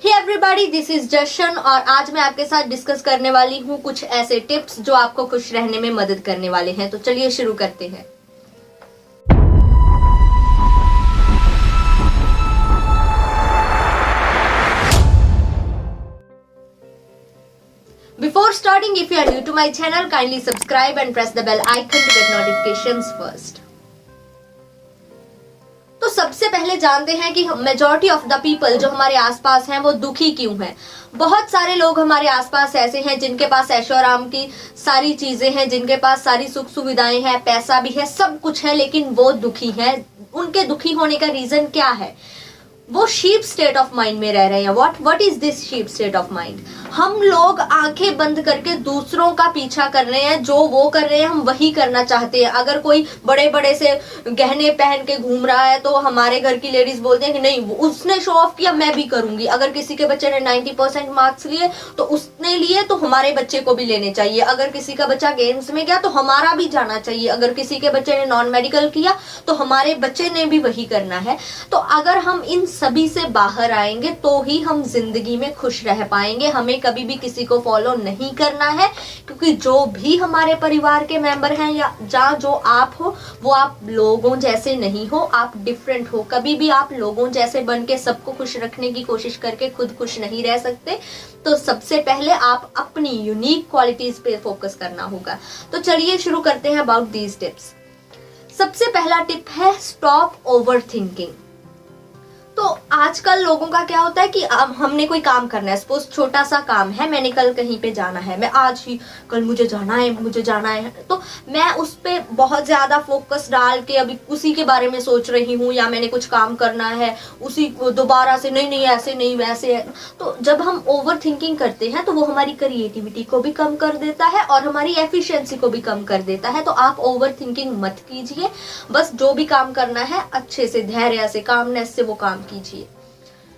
Hey everybody, this is जशन और आज मैं आपके साथ डिस्कस करने वाली हूँ कुछ ऐसे टिप्स जो आपको खुश रहने में मदद करने वाले हैं। तो चलिए शुरू करते हैं। Before starting, if you are new to my channel, kindly subscribe and press the bell icon to get notifications first. तो सबसे पहले जानते हैं कि मेजॉरिटी ऑफ द पीपल जो हमारे आसपास हैं वो दुखी क्यों हैं। बहुत सारे लोग हमारे आसपास ऐसे हैं जिनके पास ऐशो आराम की सारी चीजें हैं, जिनके पास सारी सुख सुविधाएं हैं, पैसा भी है, सब कुछ है, लेकिन वो दुखी हैं। उनके दुखी होने का रीजन क्या है? वो शीप स्टेट ऑफ माइंड में रह रहे हैं। What is this sheep state of mind? हम लोग आंखें बंद करके दूसरों का पीछा कर रहे हैं, जो वो कर रहे हैं हम वही करना चाहते हैं। अगर कोई बड़े बड़े से गहने पहन के घूम रहा है तो हमारे घर की लेडीज बोलते हैं कि नहीं, उसने शो ऑफ किया, मैं भी करूंगी। अगर किसी के बच्चे ने 90% मार्क्स लिए तो उसने लिए तो हमारे बच्चे को भी लेने चाहिए। अगर किसी का बच्चा गेम्स में गया तो हमारा भी जाना चाहिए। अगर किसी के बच्चे ने नॉन मेडिकल किया तो हमारे बच्चे ने भी वही करना है। तो अगर हम इन सभी से बाहर आएंगे तो ही हम जिंदगी में खुश रह पाएंगे। हमें कभी भी किसी को फॉलो नहीं करना है, क्योंकि जो भी हमारे परिवार के मेंबर हैं या जो आप हो वो आप लोगों जैसे नहीं हो, आप डिफरेंट हो। कभी भी आप लोगों जैसे बन के सबको खुश रखने की कोशिश करके खुद खुश नहीं रह सकते। तो सबसे पहले आप अपनी यूनिक क्वालिटीज पे फोकस करना होगा। तो चलिए शुरू करते हैं अबाउट दीज टिप्स। सबसे पहला टिप है स्टॉप ओवर थिंकिंग। तो आजकल लोगों का क्या होता है कि हमने कोई काम करना है, सपोज छोटा सा काम है, मैंने कल कहीं पे जाना है, मैं आज ही कल मुझे जाना है, तो मैं उस पे बहुत ज्यादा फोकस डाल के अभी उसी के बारे में सोच रही हूँ, या मैंने कुछ काम करना है उसी दोबारा से नहीं ऐसे नहीं वैसे है। तो जब हम ओवर थिंकिंग करते हैं तो वो हमारी क्रिएटिविटी को भी कम कर देता है और हमारी एफिशिएंसी को भी कम कर देता है। तो आप ओवर थिंकिंग मत कीजिए, बस जो भी काम करना है अच्छे से, धैर्य से, कामनेस से वो काम कीजिए।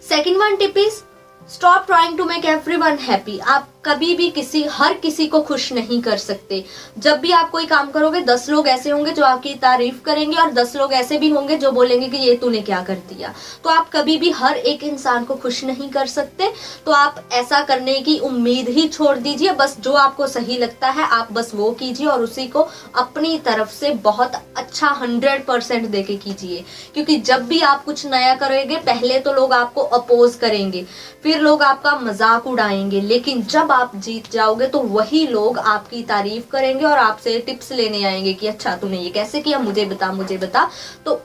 Second one tip is stop trying to make everyone happy. आप कभी भी हर किसी को खुश नहीं कर सकते। जब भी आप कोई काम करोगे 10 लोग ऐसे होंगे जो आपकी तारीफ करेंगे और 10 लोग ऐसे भी होंगे जो बोलेंगे कि ये तूने क्या कर दिया। तो आप कभी भी हर एक इंसान को खुश नहीं कर सकते। तो आप ऐसा करने की उम्मीद ही छोड़ दीजिए। बस जो आपको सही लगता है आप बस वो कीजिए और उसी को अपनी तरफ से बहुत अच्छा 100% देके कीजिए। क्योंकि जब भी आप कुछ नया करेंगे पहले तो लोग आपको अपोज करेंगे, फिर लोग आपका मजाक उड़ाएंगे, लेकिन जब आप जीत जाओगे तो वही लोग आपकी तारीफ करेंगे और आपसे टिप्स लेने आएंगे कि अच्छा तूने ये कैसे किया, मुझे बता। तो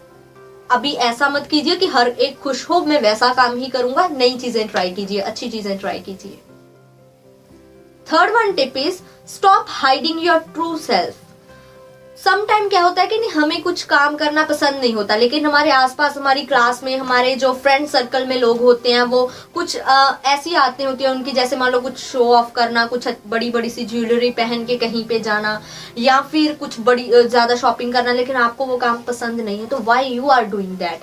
अभी ऐसा मत कीजिए कि हर एक खुश हो, मैं वैसा काम ही करूंगा। नई चीजें ट्राई कीजिए, अच्छी चीजें ट्राई कीजिए। Third one tip is stop hiding your true self. Sometime क्या होता है कि नहीं, हमें कुछ काम करना पसंद नहीं होता, लेकिन हमारे आसपास, हमारी क्लास में, हमारे जो फ्रेंड सर्कल में लोग होते हैं वो कुछ ऐसी आदतें होती हैं उनकी, जैसे मान लो कुछ शो ऑफ करना, कुछ बड़ी बड़ी सी ज्वेलरी पहन के कहीं पे जाना, या फिर कुछ बड़ी ज्यादा शॉपिंग करना, लेकिन आपको वो काम पसंद नहीं है। तो why you are doing that?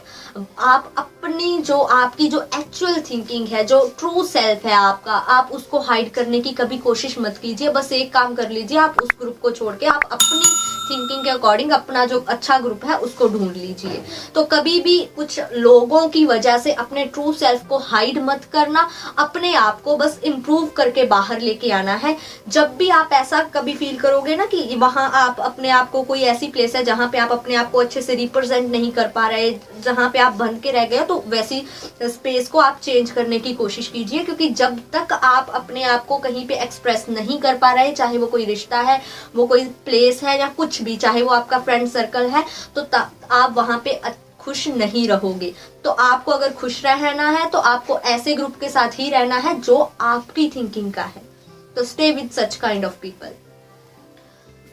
आप अपनी जो आपकी जो एक्चुअल थिंकिंग है, जो ट्रू सेल्फ है आपका, आप उसको हाइड करने की कभी कोशिश मत कीजिए। बस एक काम कर लीजिए, आप उस ग्रुप को छोड़ के आप अपनी थिंकिंग के अकॉर्डिंग अपना जो अच्छा ग्रुप है उसको ढूंढ लीजिए। तो कभी भी कुछ लोगों की वजह से अपने ट्रू सेल्फ को हाइड मत करना, अपने आप को बस इम्प्रूव करके बाहर लेके आना है। जब भी आप ऐसा कभी फील करोगे ना कि वहां आप अपने आप को, कोई ऐसी प्लेस है जहां पे आप अपने आप को अच्छे से रिप्रेजेंट नहीं कर पा रहे, जहां पे आप बंध के रह गए, तो वैसी स्पेस को आप चेंज करने की कोशिश कीजिए। क्योंकि जब तक आप अपने आप को कहीं पे एक्सप्रेस नहीं कर पा रहे, चाहे वो कोई रिश्ता है, वो कोई प्लेस है, या कुछ भी, चाहे वो आपका फ्रेंड सर्कल है, तो आप वहां पे खुश नहीं रहोगे। तो आपको अगर खुश रहना है तो आपको ऐसे ग्रुप के साथ ही रहना है जो आपकी थिंकिंग का है। तो stay with such kind of people.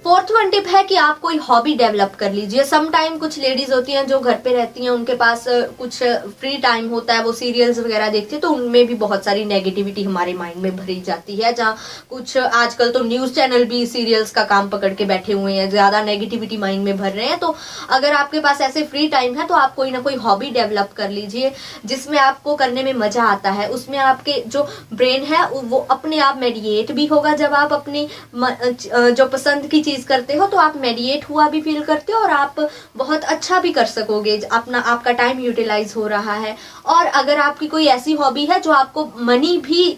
Fourth one tip है कि आप कोई हॉबी डेवलप कर लीजिए। सम टाइम कुछ लेडीज होती हैं जो घर पे रहती हैं, उनके पास कुछ फ्री टाइम होता है, वो सीरियल्स वगैरह देखती है, तो उनमें भी बहुत सारी नेगेटिविटी हमारे माइंड में भरी जाती है। जहाँ कुछ आजकल तो न्यूज चैनल भी सीरियल्स का काम पकड़ के बैठे हुए हैं, ज्यादा नेगेटिविटी माइंड में भर रहे हैं। तो अगर आपके पास ऐसे फ्री टाइम है तो आप कोई ना कोई हॉबी डेवलप कर लीजिए जिसमें आपको करने में मजा आता है। उसमें आपके जो ब्रेन है वो अपने आप मेडिएट भी होगा। जब आप अपनी जो पसंद की चीज़ करते हो तो आप मेडिएट हुआ भी फील करते हो और आप बहुत अच्छा भी कर सकोगे, अपना आपका टाइम यूटिलाइज हो रहा है। और अगर आपकी कोई ऐसी हॉबी है जो आपको मनी भी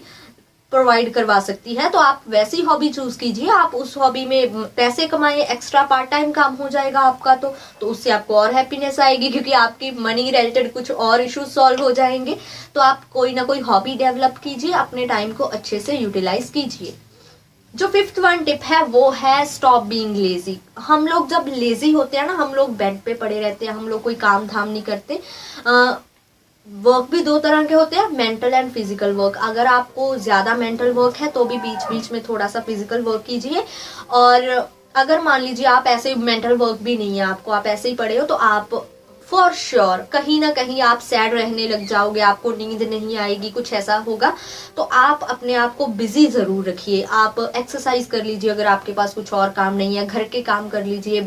प्रोवाइड करवा सकती है तो आप वैसी हॉबी चूज कीजिए। आप उस हॉबी में पैसे कमाएं, एक्स्ट्रा पार्ट टाइम काम हो जाएगा आपका, तो उससे आपको और हैप्पीनेस आएगी क्योंकि आपकी मनी रिलेटेड कुछ और इश्यूज सॉल्व हो जाएंगे। तो आप कोई ना कोई हॉबी डेवलप कीजिए, अपने टाइम को अच्छे से यूटिलाइज कीजिए। जो 5th वन टिप है वो है स्टॉप बीइंग लेजी। हम लोग जब लेजी होते हैं ना, हम लोग बेड पे पड़े रहते हैं, हम लोग कोई काम धाम नहीं करते। वर्क भी दो तरह के होते हैं, मेंटल एंड फिजिकल वर्क। अगर आपको ज़्यादा मेंटल वर्क है तो भी बीच बीच में थोड़ा सा फिजिकल वर्क कीजिए। और अगर मान लीजिए आप ऐसे मेंटल वर्क भी नहीं है आपको, आप ऐसे ही पड़े हो, तो आप फॉर श्योर कहीं ना कहीं आप सैड रहने लग जाओगे, आपको नींद नहीं आएगी, कुछ ऐसा होगा। तो आप अपने आप को बिजी ज़रूर रखिए। आप एक्सरसाइज कर लीजिए अगर आपके पास कुछ और काम नहीं है, घर के काम कर लीजिए,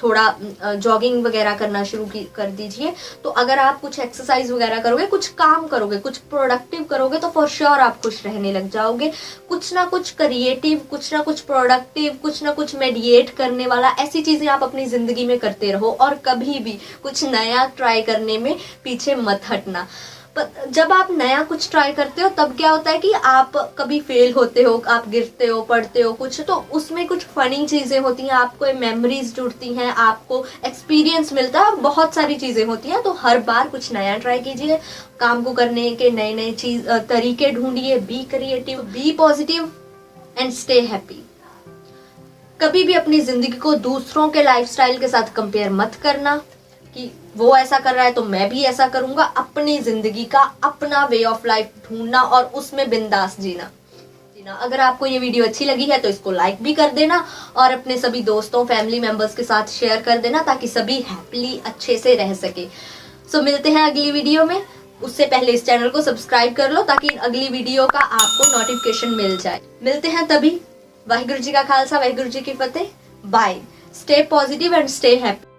थोड़ा जॉगिंग वगैरह करना शुरू कर दीजिए। तो अगर आप कुछ एक्सरसाइज वगैरह करोगे, कुछ काम करोगे, कुछ प्रोडक्टिव करोगे तो फॉर श्योर आप खुश रहने लग जाओगे। कुछ ना कुछ क्रिएटिव, कुछ ना कुछ प्रोडक्टिव, कुछ ना कुछ मेडिएट करने वाला, ऐसी चीज़ें आप अपनी ज़िंदगी में करते रहो और कभी भी कुछ नया ट्राई करने में पीछे मत हटना। पर जब आप नया कुछ ट्राई करते हो तब क्या होता है कि आप कभी फेल होते हो, आप गिरते हो, पढ़ते हो कुछ, तो उसमें कुछ फनी चीज़ें होती हैं, आपको मेमोरीज जुड़ती हैं, आपको एक्सपीरियंस मिलता है, बहुत सारी चीज़ें होती हैं। तो हर बार कुछ नया ट्राई कीजिए, काम को करने के नए नए तरीके ढूंढिए। Be creative, be positive and stay happy. कभी भी अपनी ज़िंदगी को दूसरों के लाइफस्टाइल के साथ कंपेयर मत करना कि वो ऐसा कर रहा है तो मैं भी ऐसा करूंगा। अपनी जिंदगी का अपना वे ऑफ लाइफ ढूंढना और उसमें बिंदास जीना। अगर आपको ये वीडियो अच्छी लगी है तो इसको लाइक भी कर देना और अपने सभी दोस्तों, फैमिली मेंबर्स के साथ शेयर कर देना ताकि सभी हैप्पीली अच्छे से रह सके। सो मिलते हैं अगली वीडियो में। उससे पहले इस चैनल को सब्सक्राइब कर लो ताकि अगली वीडियो का आपको नोटिफिकेशन मिल जाए। मिलते हैं तभी। वाहिगुरु जी का खालसा, वाहिगुरु जी की फतेह। Bye. Stay positive and stay happy.